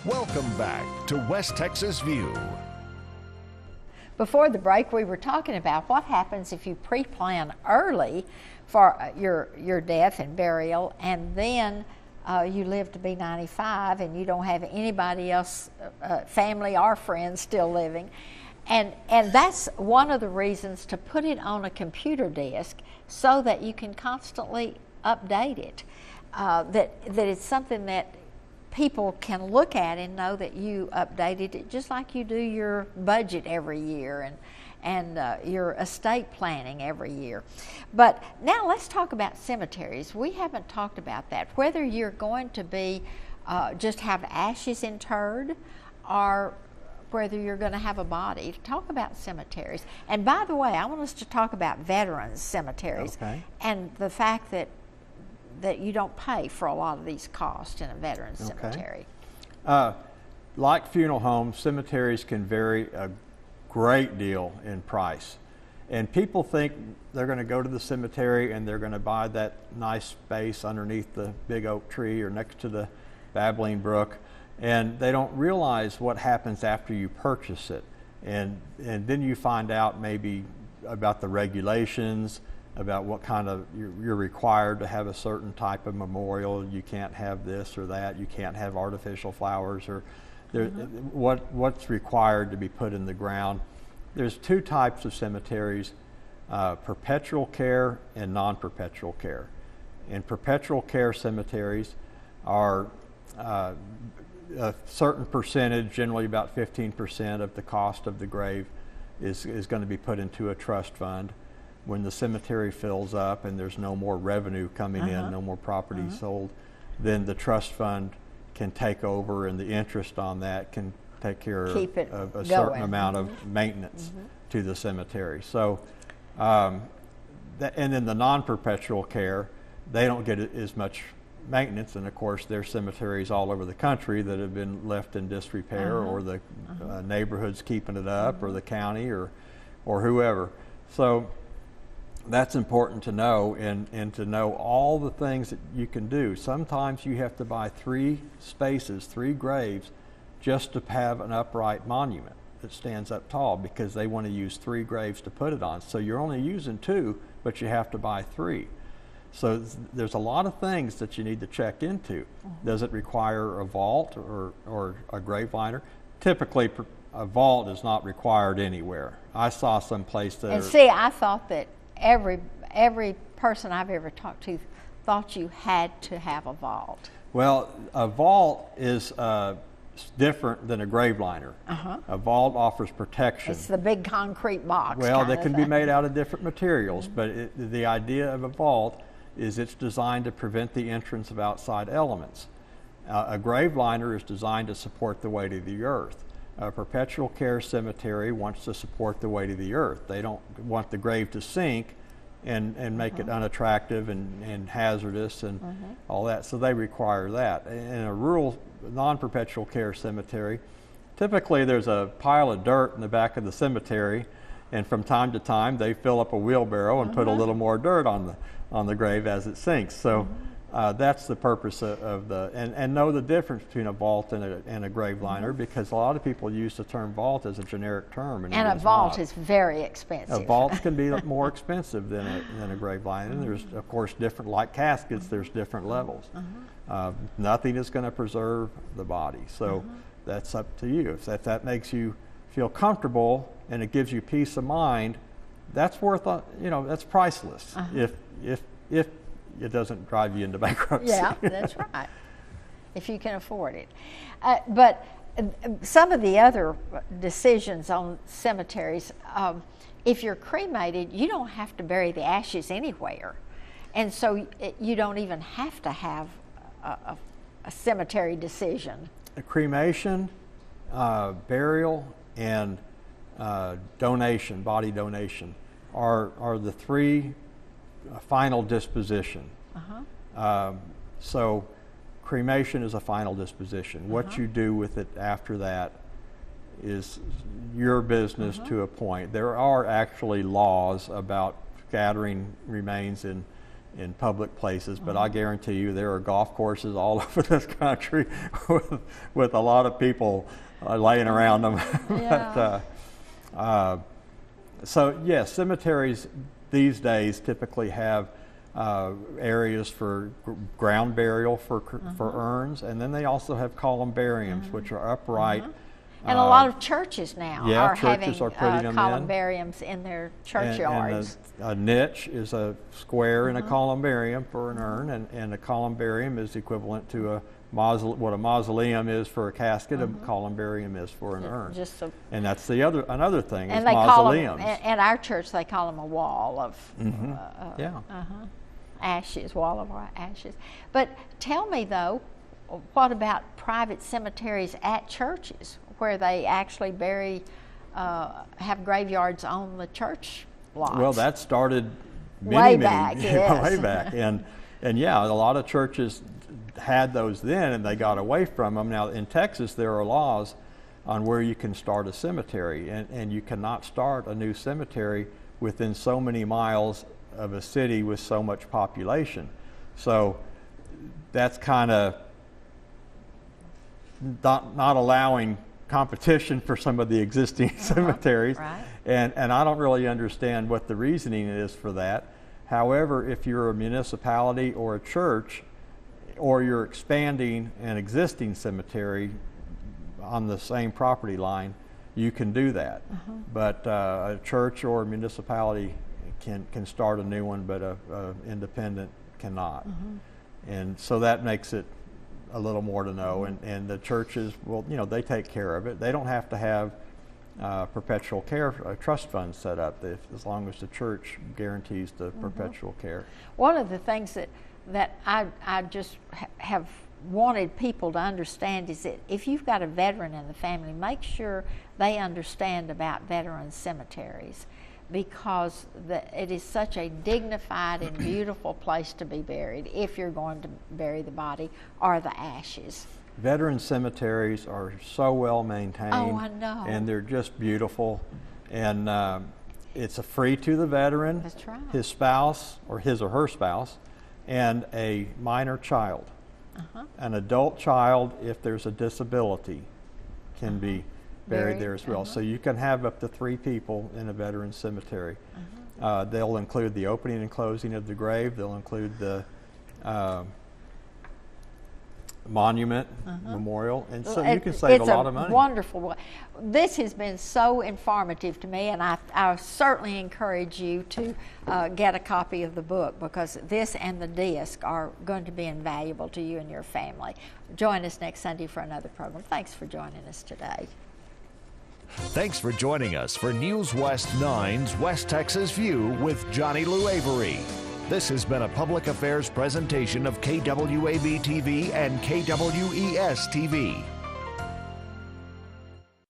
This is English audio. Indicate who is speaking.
Speaker 1: Welcome back to West Texas View.
Speaker 2: Before the break, we were talking about what happens if you pre-plan early for your death and burial, and then you live to be 95 and you don't have anybody else, family or friends still living. And that's one of the reasons to put it on a computer disk so that you can constantly update it. That it's something that people can look at and know that you updated it, just like you do your budget every year and your estate planning every year. But now let's talk about cemeteries. We haven't talked about that. Whether you're going to be just have ashes interred, or whether you're going to have a body. Talk about cemeteries. And by the way, I want us to talk about veterans cemeteries,
Speaker 3: okay,
Speaker 2: and the fact that you don't pay for a lot of these costs in a veterans cemetery.
Speaker 3: Like funeral homes, cemeteries can vary a great deal in price. And people think they're going to go to the cemetery and they're going to buy that nice space underneath the big oak tree or next to the babbling brook, and they don't realize what happens after you purchase it. And then you find out maybe about the regulations, about what kind of, you're required to have a certain type of memorial. You can't have this or that. You can't have artificial flowers, or what's required to be put in the ground. There's two types of cemeteries, perpetual care and non-perpetual care. And perpetual care cemeteries are a certain percentage, generally about 15% of the cost of the grave is going to be put into a trust fund. When the cemetery fills up and there's no more revenue coming in, no more property sold, then the trust fund can take over, and the interest on that can take care of a certain amount of maintenance to the cemetery. So, and then the non-perpetual care, they don't get as much maintenance, and of course there's cemeteries all over the country that have been left in disrepair, or the neighborhood's keeping it up, or the county, or whoever. So that's important to know, and to know all the things that you can do. Sometimes you have to buy 3 spaces, 3 graves, just to have an upright monument that stands up tall, because they want to use 3 graves to put it on. So you're only using 2, but you have to buy 3. So there's a lot of things that you need to check into. Does it require a vault or a grave liner? Typically, a vault is not required anywhere. I saw some place that...
Speaker 2: And see, I thought that every person I've ever talked to thought you had to have a vault.
Speaker 3: Well, a vault is different than a grave liner. A vault offers protection.
Speaker 2: It's the big concrete box.
Speaker 3: Well, they can be made out of different materials, but the idea of a vault is it's designed to prevent the entrance of outside elements. A grave liner is designed to support the weight of the earth. A perpetual care cemetery wants to support the weight of the earth. They don't want the grave to sink and make it unattractive and hazardous and all that, so they require that. In a rural non-perpetual care cemetery, typically there's a pile of dirt in the back of the cemetery, and from time to time they fill up a wheelbarrow and put a little more dirt on the grave as it sinks. So that's the purpose of the, and know the difference between a vault and a grave liner, because a lot of people use the term vault as a generic term. And
Speaker 2: a vault is very expensive.
Speaker 3: A vault can be more expensive than a grave liner. And there's, of course, different, like caskets, there's different levels. Nothing is going to preserve the body. So that's up to you. If that makes you feel comfortable and it gives you peace of mind, that's worth, that's priceless. If it doesn't drive you into bankruptcy.
Speaker 2: Yeah, that's right, if you can afford it. But some of the other decisions on cemeteries, if you're cremated, you don't have to bury the ashes anywhere. And so you don't even have to have a cemetery decision. A
Speaker 3: cremation, burial, and donation, body donation, are the 3 final disposition. So cremation is a final disposition. What you do with it after that is your business to a point. There are actually laws about scattering remains in in public places, but I guarantee you there are golf courses all over this country with a lot of people laying around them.
Speaker 2: Yeah.
Speaker 3: So yes, cemeteries these days typically have areas for ground burial for urns, and then they also have columbariums, which are upright.
Speaker 2: And a lot of churches now are
Speaker 3: churches
Speaker 2: having
Speaker 3: are putting them
Speaker 2: columbariums in their churchyards.
Speaker 3: And a niche is a square in a columbarium for an urn, and a columbarium is equivalent to what a mausoleum is for a casket. A columbarium is for an urn. And that's another thing is mausoleums.
Speaker 2: At our church, they call them a wall of ashes, wall of ashes. But tell me though, what about private cemeteries at churches where they actually have graveyards on the church lots?
Speaker 3: Well, that started
Speaker 2: way back,
Speaker 3: way back, and yeah, a lot of churches had those then, and they got away from them. Now in Texas, there are laws on where you can start a cemetery, and you cannot start a new cemetery within so many miles of a city with so much population. So that's kind of not allowing competition for some of the existing cemeteries.
Speaker 2: Right.
Speaker 3: And I don't really understand what the reasoning is for that. However, if you're a municipality or a church, or you're expanding an existing cemetery on the same property line, you can do that. But a church or a municipality can start a new one, but a independent cannot. And so that makes it a little more to know. And the churches, well, you know, they take care of it. They don't have to have perpetual care trust funds set up as long as the church guarantees the perpetual care.
Speaker 2: One of the things that I just have wanted people to understand is that if you've got a veteran in the family, make sure they understand about veteran cemeteries, because it is such a dignified and beautiful place to be buried if you're going to bury the body or the ashes.
Speaker 3: Veteran cemeteries are so well maintained.
Speaker 2: Oh, I know.
Speaker 3: And they're just beautiful. And it's free to the veteran,
Speaker 2: That's right.
Speaker 3: his spouse or his or her spouse, and a minor child. An adult child, if there's a disability, can be buried there as well. So you can have up to 3 people in a veteran cemetery. They'll include the opening and closing of the grave. They'll include the monument, memorial, and so you can save a lot of money.
Speaker 2: It's a wonderful. This has been so informative to me, and I certainly encourage you to get a copy of the book, because this and the disc are going to be invaluable to you and your family. Join us next Sunday for another program. Thanks for joining us today.
Speaker 1: Thanks for joining us for News West 9's West Texas View with Johnny Lou Avery. This has been a public affairs presentation of KWAB-TV and KWES-TV.